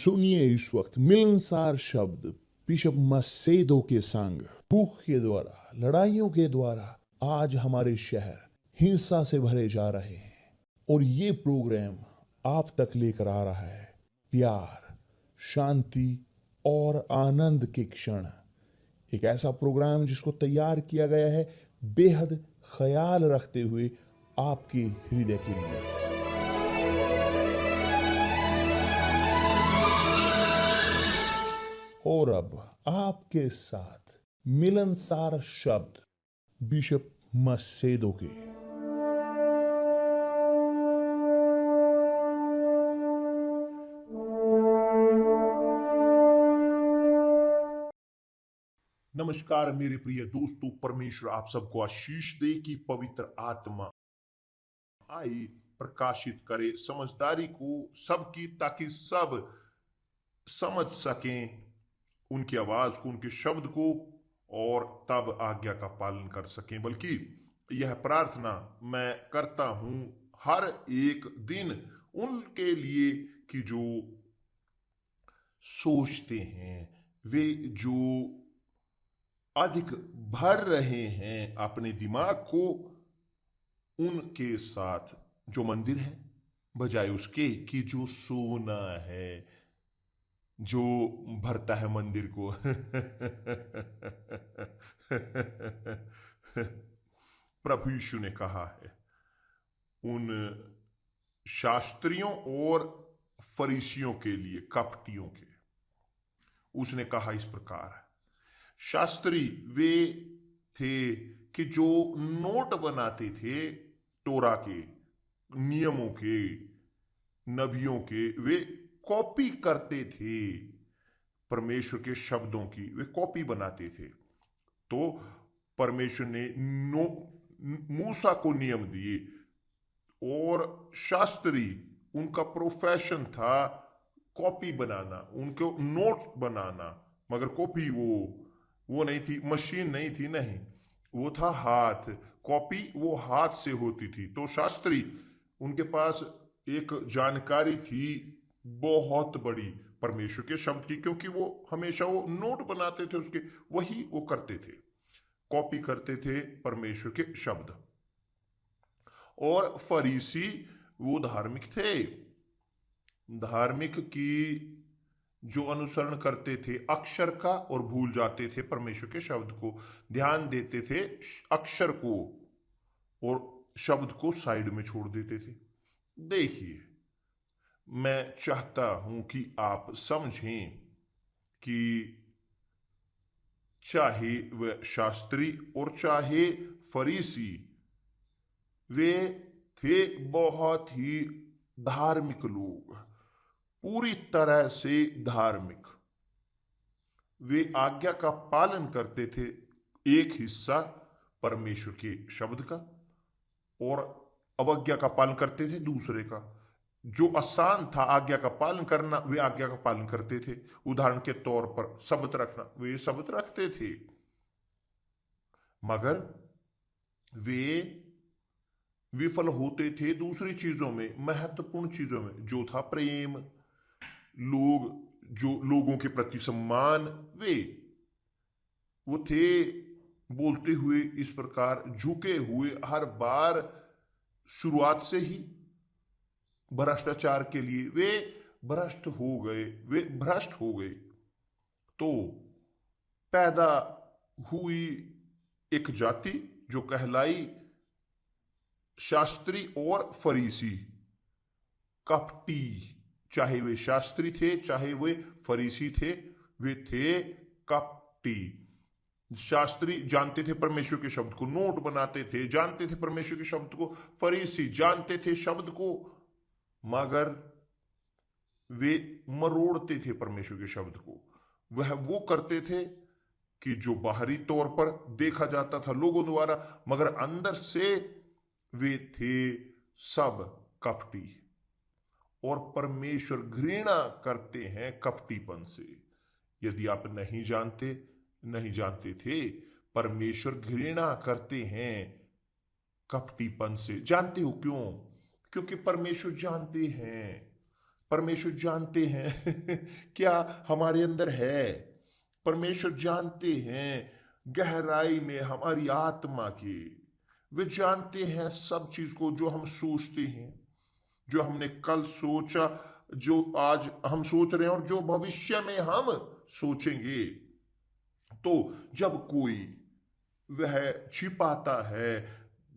सुनिए इस वक्त मिलनसार शब्द बिशप मसेदो के संग। भूख के द्वारा, लड़ाइयों के द्वारा आज हमारे शहर हिंसा से भरे जा रहे हैं, और ये प्रोग्राम आप तक लेकर आ रहा है प्यार, शांति और आनंद के क्षण। एक ऐसा प्रोग्राम जिसको तैयार किया गया है बेहद ख्याल रखते हुए आपके हृदय के लिए। और अब आपके साथ मिलनसार शब्द बिशप मसेदो के। नमस्कार मेरे प्रिय दोस्तों, परमेश्वर आप सबको आशीष दे कि पवित्र आत्मा आई प्रकाशित करे समझदारी को सबकी, ताकि सब समझ सकें उनकी आवाज को, उनके शब्द को, और तब आज्ञा का पालन कर सकें। बल्कि यह प्रार्थना मैं करता हूं हर एक दिन उनके लिए कि जो सोचते हैं, वे जो अधिक भर रहे हैं अपने दिमाग को, उनके साथ जो मंदिर है बजाय उसके कि जो सोना है, जो भरता है मंदिर को। प्रभु यीशु ने कहा है उन शास्त्रियों और फरीसियों के लिए, कपटियों के, उसने कहा इस प्रकार, शास्त्री वे थे कि जो नोट बनाते थे तोरा के, नियमों के, नबियों के, वे कॉपी करते थे परमेश्वर के शब्दों की, वे कॉपी बनाते थे। तो परमेश्वर ने मूसा को नियम दिए, और शास्त्री उनका प्रोफेशन था कॉपी बनाना, उनको नोट्स बनाना, मगर कॉपी वो नहीं थी, मशीन नहीं थी, नहीं, वो था हाथ। कॉपी वो हाथ से होती थी। तो शास्त्री, उनके पास एक जानकारी थी बहुत बड़ी परमेश्वर के शब्द की, क्योंकि वो हमेशा वो नोट बनाते थे उसके, वही वो करते थे, कॉपी करते थे परमेश्वर के शब्द। और फरीसी वो धार्मिक थे, धार्मिक की जो अनुसरण करते थे अक्षर का, और भूल जाते थे परमेश्वर के शब्द को। ध्यान देते थे अक्षर को और शब्द को साइड में छोड़ देते थे। देखिए, मैं चाहता हूं कि आप समझें कि चाहे वह शास्त्री और चाहे फरीसी, वे थे बहुत ही धार्मिक लोग, पूरी तरह से धार्मिक। वे आज्ञा का पालन करते थे, एक हिस्सा परमेश्वर के शब्द का, और अवज्ञा का पालन करते थे दूसरे का। जो आसान था आज्ञा का पालन करना, वे आज्ञा का पालन करते थे। उदाहरण के तौर पर शब्द रखना, वे शब्द रखते थे, मगर वे विफल होते थे दूसरी चीजों में, महत्वपूर्ण चीजों में, जो था प्रेम, जो लोगों के प्रति सम्मान। वो थे बोलते हुए इस प्रकार, झुके हुए हर बार, शुरुआत से ही भ्रष्टाचार के लिए वे भ्रष्ट हो गए। तो पैदा हुई एक जाति जो कहलाई शास्त्री और फरीसी, कपटी। चाहे वे शास्त्री थे चाहे वे फरीसी थे, वे थे कपटी। शास्त्री जानते थे परमेश्वर के शब्द को, नोट बनाते थे, जानते थे परमेश्वर के शब्द को। फरीसी जानते थे शब्द को, मगर वे मरोड़ते थे परमेश्वर के शब्द को। वह वो करते थे कि जो बाहरी तौर पर देखा जाता था लोगों द्वारा, मगर अंदर से वे थे सब कपटी। और परमेश्वर घृणा करते हैं कपटीपन से। यदि आप नहीं जानते थे, परमेश्वर घृणा करते हैं कपटीपन से। जानते हो क्यों? क्योंकि परमेश्वर जानते हैं परमेश्वर जानते हैं क्या हमारे अंदर है। परमेश्वर जानते हैं गहराई में हमारी आत्मा की। वे जानते हैं सब चीज को, जो हम सोचते हैं, जो हमने कल सोचा, जो आज हम सोच रहे हैं और जो भविष्य में हम सोचेंगे। तो जब कोई वह छिपाता है,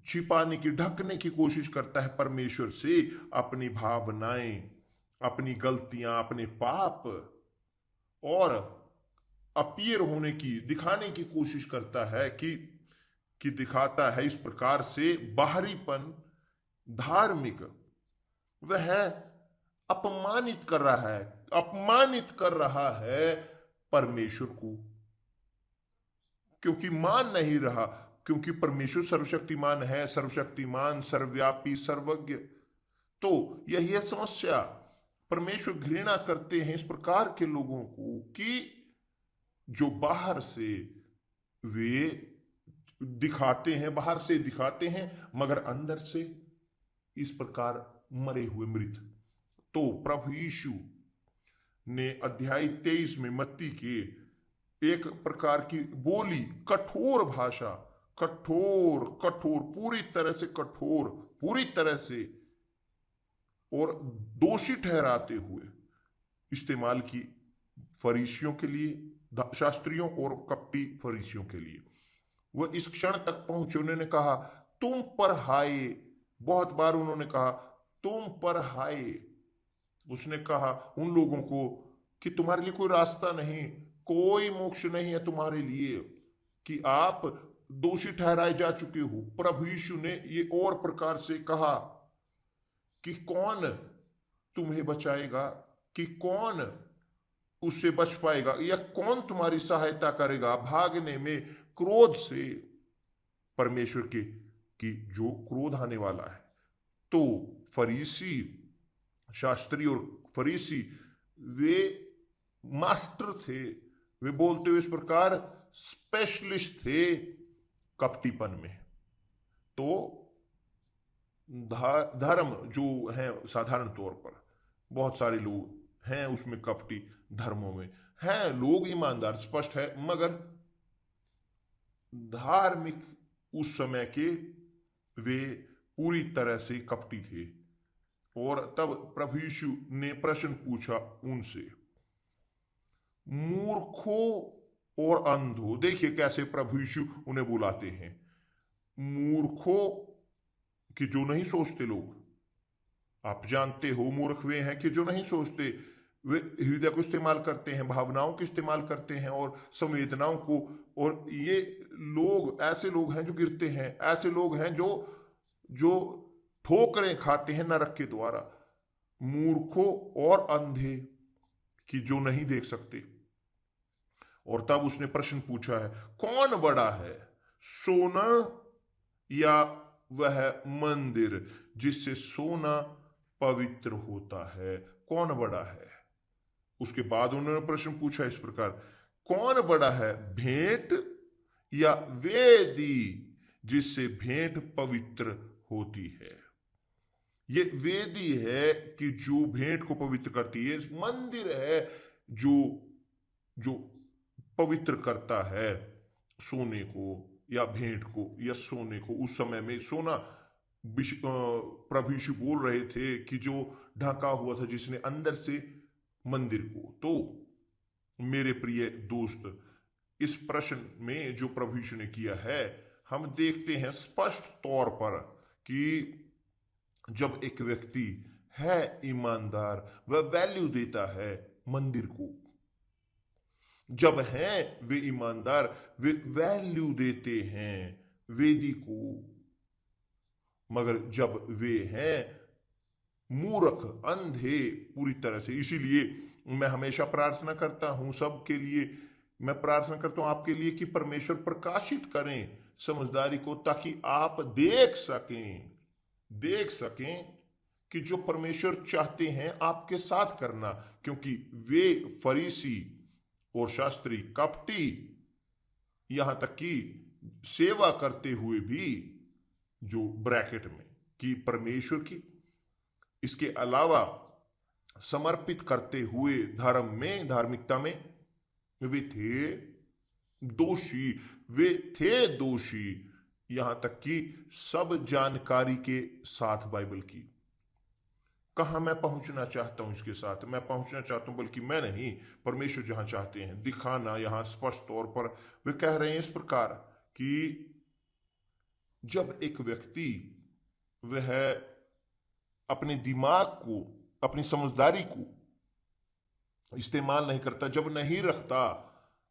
छिपाने की, ढकने की कोशिश करता है परमेश्वर से अपनी भावनाएं, अपनी गलतियां, अपने पाप, और अपीयर होने की, दिखाने की कोशिश करता है कि दिखाता है इस प्रकार से बाहरीपन, धार्मिक, वह अपमानित कर रहा है, अपमानित कर रहा है परमेश्वर को, क्योंकि मान नहीं रहा, क्योंकि परमेश्वर सर्वशक्तिमान है, सर्वशक्तिमान, सर्वव्यापी, सर्वज्ञ। तो यही है समस्या। परमेश्वर घृणा करते हैं इस प्रकार के लोगों को कि जो बाहर से वे दिखाते हैं, बाहर से दिखाते हैं मगर अंदर से इस प्रकार मरे हुए मृत। तो प्रभु यीशु ने अध्याय 23 में मत्ती के एक प्रकार की बोली, कठोर भाषा, कठोर कठोर, पूरी तरह से कठोर, पूरी तरह से और दोषी ठहराते हुए इस्तेमाल की फरीसियों के लिए, शास्त्रियों और कपटी फरीसियों के लिए। वह इस क्षण तक पहुंचे, उन्होंने कहा तुम पर हाय, बहुत बार उन्होंने कहा तुम पर हाय। उसने कहा उन लोगों को कि तुम्हारे लिए कोई रास्ता नहीं, कोई मोक्ष नहीं है तुम्हारे लिए, कि आप दोषी ठहराए जा चुके हो। प्रभु यीशु ने ये और प्रकार से कहा कि कौन तुम्हें बचाएगा, कि कौन उससे बच पाएगा, या कौन तुम्हारी सहायता करेगा भागने में क्रोध से, परमेश्वर के, कि जो क्रोध आने वाला है। तो फरीसी, शास्त्री और फरीसी वे मास्टर थे, वे बोलते हुए इस प्रकार स्पेशलिस्ट थे कपटीपन में। तो धर्म जो है, साधारण तौर पर बहुत सारे लोग हैं उसमें, कपटी धर्मों में हैं लोग ईमानदार, स्पष्ट है, मगर धार्मिक उस समय के वे पूरी तरह से कपटी थे। और तब प्रभु यीशु ने प्रश्न पूछा उनसे, मूर्खों और अंधों। देखिए कैसे प्रभु यीशु उन्हें बुलाते हैं, मूर्खों कि जो नहीं सोचते लोग। आप जानते हो मूर्ख वे हैं कि जो नहीं सोचते, वे हृदय को इस्तेमाल करते हैं, भावनाओं को इस्तेमाल करते हैं और संवेदनाओं को। और ये लोग ऐसे लोग हैं जो गिरते हैं, ऐसे लोग हैं जो जो ठोकरें खाते हैं नरक के द्वारा। मूर्खों और अंधे कि जो नहीं देख सकते। और तब उसने प्रश्न पूछा है, कौन बड़ा है, सोना या वह मंदिर जिससे सोना पवित्र होता है, कौन बड़ा है? उसके बाद उन्होंने प्रश्न पूछा इस प्रकार, कौन बड़ा है, भेंट या वेदी जिससे भेंट पवित्र होती है? ये वेदी है कि जो भेंट को पवित्र करती है, मंदिर है जो जो पवित्र करता है सोने को या भेंट को या सोने को। उस समय में सोना, प्रभु यीशु बोल रहे थे कि जो ढका हुआ था, जिसने अंदर से मंदिर को। तो मेरे प्रिय दोस्त, इस प्रश्न में जो प्रभु यीशु ने किया है, हम देखते हैं स्पष्ट तौर पर कि जब एक व्यक्ति है ईमानदार, वह वैल्यू देता है मंदिर को। जब हैं वे ईमानदार, वे वैल्यू देते हैं वेदी को। मगर जब वे हैं मूर्ख, अंधे पूरी तरह से, इसीलिए मैं हमेशा प्रार्थना करता हूं सबके लिए, मैं प्रार्थना करता हूं आपके लिए कि परमेश्वर प्रकाशित करें समझदारी को, ताकि आप देख सकें कि जो परमेश्वर चाहते हैं आपके साथ करना। क्योंकि वे फरीसी और शास्त्री कपटी, यहां तक कि सेवा करते हुए भी, जो ब्रैकेट में कि परमेश्वर की, इसके अलावा समर्पित करते हुए धर्म में, धार्मिकता में वे थे दोषी। वे थे दोषी, यहां तक कि सब जानकारी के साथ बाइबल की। कहां मैं पहुंचना चाहता हूं इसके साथ? मैं पहुंचना चाहता हूं, बल्कि मैं नहीं, परमेश्वर जहां चाहते हैं दिखाना यहां स्पष्ट तौर पर वे कह रहे हैं इस प्रकार कि जब एक व्यक्ति वह अपने दिमाग को, अपनी समझदारी को इस्तेमाल नहीं करता, जब नहीं रखता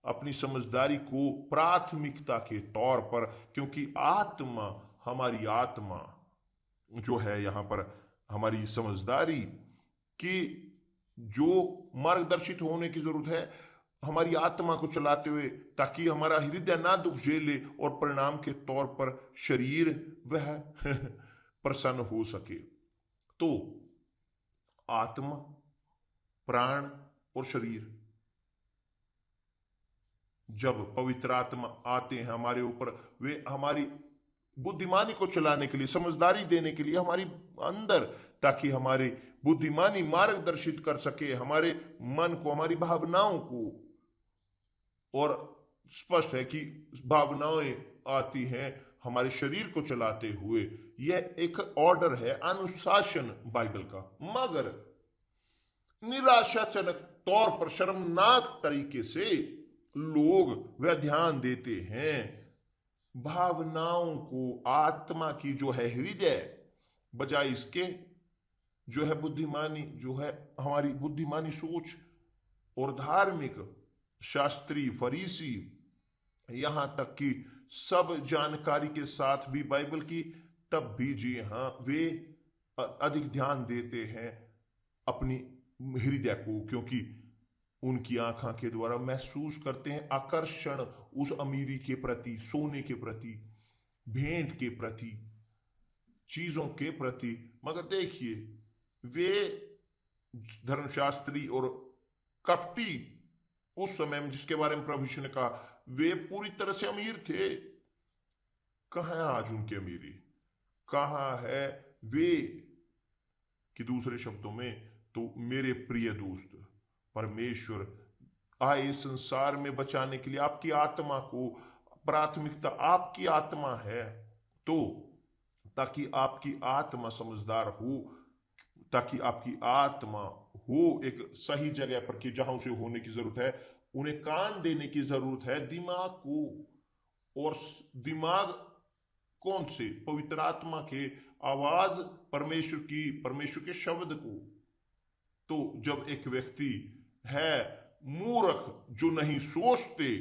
अपनी समझदारी को प्राथमिकता के तौर पर, क्योंकि आत्मा, हमारी आत्मा जो है यहां पर हमारी समझदारी की जो मार्गदर्शित होने की जरूरत है हमारी आत्मा को चलाते हुए, ताकि हमारा हृदय ना दुख झेले और परिणाम के तौर पर शरीर वह प्रसन्न हो सके। तो आत्मा, प्राण और शरीर, जब पवित्र आत्मा आते हैं हमारे ऊपर, वे हमारी बुद्धिमानी को चलाने के लिए, समझदारी देने के लिए हमारी अंदर, ताकि हमारी बुद्धिमानी मार्गदर्शित कर सके हमारे मन को, हमारी भावनाओं को। और स्पष्ट है कि भावनाएं आती हैं हमारे शरीर को चलाते हुए। यह एक ऑर्डर है, अनुशासन बाइबल का। मगर निराशाजनक तौर पर, शर्मनाक तरीके से लोग वह ध्यान देते हैं भावनाओं को, आत्मा की जो है हृदय, बजाय इसके जो है बुद्धिमानी, जो है हमारी बुद्धिमानी सोच और धार्मिक शास्त्री, फरीसी, यहां तक कि सब जानकारी के साथ भी बाइबल की, तब भी जी हां वे अधिक ध्यान देते हैं अपनी हृदय को, क्योंकि उनकी आंखों के द्वारा महसूस करते हैं आकर्षण उस अमीरी के प्रति, सोने के प्रति, भेंट के प्रति, चीजों के प्रति। मगर देखिए, वे धर्मशास्त्री और कपटी उस समय में, जिसके बारे में प्रभु यीशु ने कहा वे पूरी तरह से अमीर थे, कहां है आज उनकी अमीरी? कहां है वे? कि दूसरे शब्दों में तो मेरे प्रिय दोस्त, परमेश्वर आए संसार में बचाने के लिए। आपकी आत्मा को प्राथमिकता आपकी आत्मा है, तो ताकि आपकी आत्मा समझदार हो, ताकि आपकी आत्मा हो एक सही जगह पर, कि जहां उसे होने की जरूरत है, उन्हें कान देने की जरूरत है दिमाग को। और दिमाग कौन से? पवित्र आत्मा के आवाज, परमेश्वर की, परमेश्वर के शब्द को। तो जब एक व्यक्ति है मूर्ख, जो नहीं सोचते,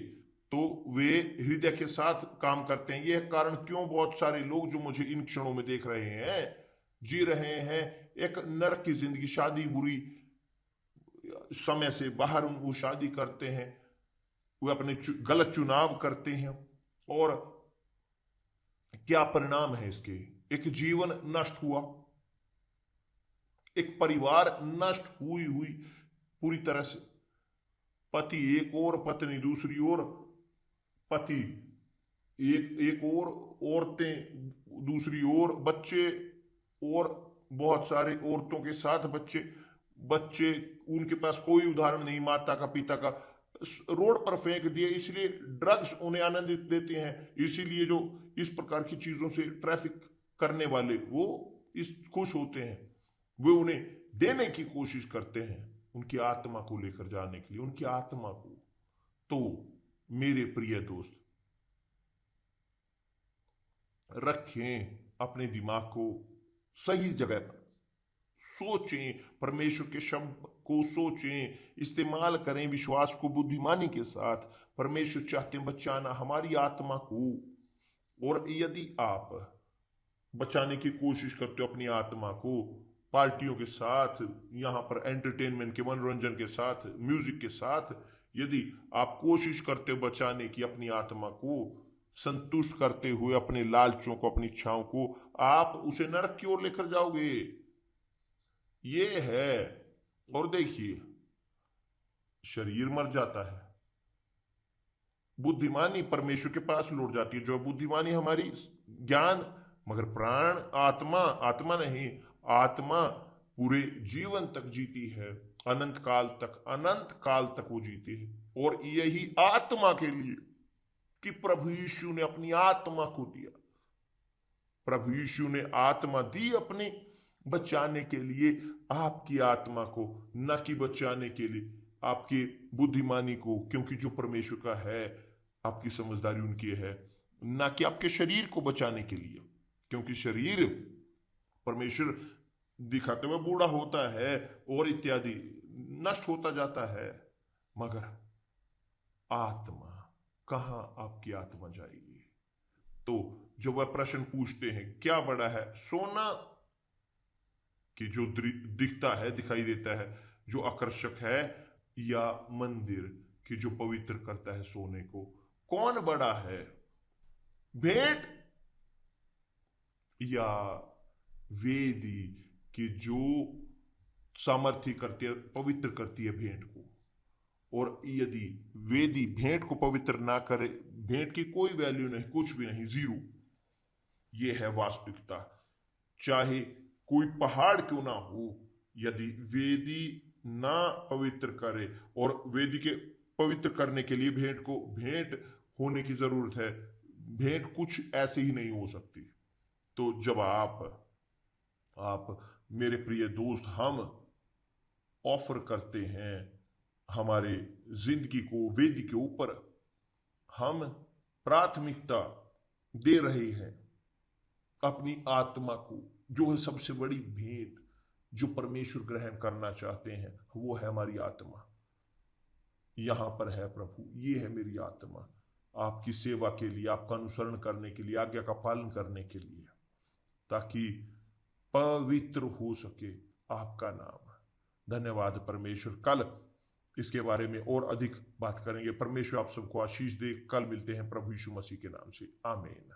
तो वे हृदय के साथ काम करते हैं। यह कारण क्यों बहुत सारे लोग जो मुझे इन क्षणों में देख रहे हैं, जी रहे हैं एक नरक की जिंदगी, शादी बुरी समय से बाहर, वो शादी करते हैं, वे अपने गलत चुनाव करते हैं, और क्या परिणाम है इसके? एक जीवन नष्ट हुआ, एक परिवार नष्ट हुई पूरी तरह से। पति एक और, पत्नी दूसरी ओर, पति एक और, औरतें दूसरी ओर, बच्चे और बहुत सारे औरतों के साथ बच्चे उनके पास कोई उदाहरण नहीं, माता का, पिता का, रोड पर फेंक दिए। इसलिए ड्रग्स उन्हें आनंदित देते हैं, इसीलिए जो इस प्रकार की चीजों से ट्रैफिक करने वाले वो इस खुश होते हैं, वे उन्हें देने की कोशिश करते हैं उनकी आत्मा को लेकर जाने के लिए, उनकी आत्मा को। तो मेरे प्रिय दोस्त, रखें अपने दिमाग को सही जगह पर, सोचें, परमेश्वर के शब्द को सोचें, इस्तेमाल करें विश्वास को बुद्धिमानी के साथ। परमेश्वर चाहते हैं बचाना हमारी आत्मा को। और यदि आप बचाने की कोशिश करते हो अपनी आत्मा को पार्टियों के साथ, यहां पर एंटरटेनमेंट के, मनोरंजन के साथ, म्यूजिक के साथ, यदि आप कोशिश करते हो बचाने की अपनी आत्मा को, संतुष्ट करते हुए अपने लालचों को, अपनी इच्छाओं को, आप उसे नरक की ओर लेकर जाओगे। ये है। और देखिए, शरीर मर जाता है, बुद्धिमानी परमेश्वर के पास लौट जाती है, जो बुद्धिमानी हमारी ज्ञान, मगर प्राण, आत्मा नहीं, आत्मा पूरे जीवन तक जीती है, अनंत काल तक वो जीती है। और यही आत्मा के लिए कि प्रभु यीशु ने अपनी आत्मा को दिया। प्रभु यीशु ने आत्मा दी अपने बचाने के लिए, आपकी आत्मा को, न कि बचाने के लिए आपकी बुद्धिमानी को, क्योंकि जो परमेश्वर का है आपकी समझदारी उनकी है, ना कि आपके शरीर को बचाने के लिए, क्योंकि शरीर परमेश्वर दिखाते हुए बूढ़ा होता है और इत्यादि नष्ट होता जाता है, मगर आत्मा, कहां आपकी आत्मा जाएगी? तो जो वह प्रश्न पूछते हैं, क्या बड़ा है सोना कि जो दिखता है, दिखाई देता है, जो आकर्षक है, या मंदिर कि जो पवित्र करता है सोने को? कौन बड़ा है, भेंट या वेदी कि जो सामर्थ्य करती है, पवित्र करती है भेंट को? और यदि वेदी भेंट को पवित्र ना करे, भेंट की कोई वैल्यू नहीं, कुछ भी नहीं, जीरो। ये है वास्तविकता। चाहे कोई पहाड़ क्यों ना हो, यदि वेदी ना पवित्र करे, और वेदी के पवित्र करने के लिए भेंट होने की जरूरत है, भेंट कुछ ऐसे ही नहीं हो सकती। तो जब आप मेरे प्रिय दोस्त, हम ऑफर करते हैं हमारे जिंदगी को वेदी के ऊपर, हम प्राथमिकता दे रहे हैं अपनी आत्मा को, जो है सबसे बड़ी भेंट जो परमेश्वर ग्रहण करना चाहते हैं, वो है हमारी आत्मा। यहां पर है प्रभु, ये है मेरी आत्मा, आपकी सेवा के लिए, आपका अनुसरण करने के लिए, आज्ञा का पालन करने के लिए, ताकि पवित्र हो सके आपका नाम। धन्यवाद परमेश्वर। कल इसके बारे में और अधिक बात करेंगे। परमेश्वर आप सबको आशीष दे। कल मिलते हैं प्रभु यीशु मसीह के नाम से। आमीन।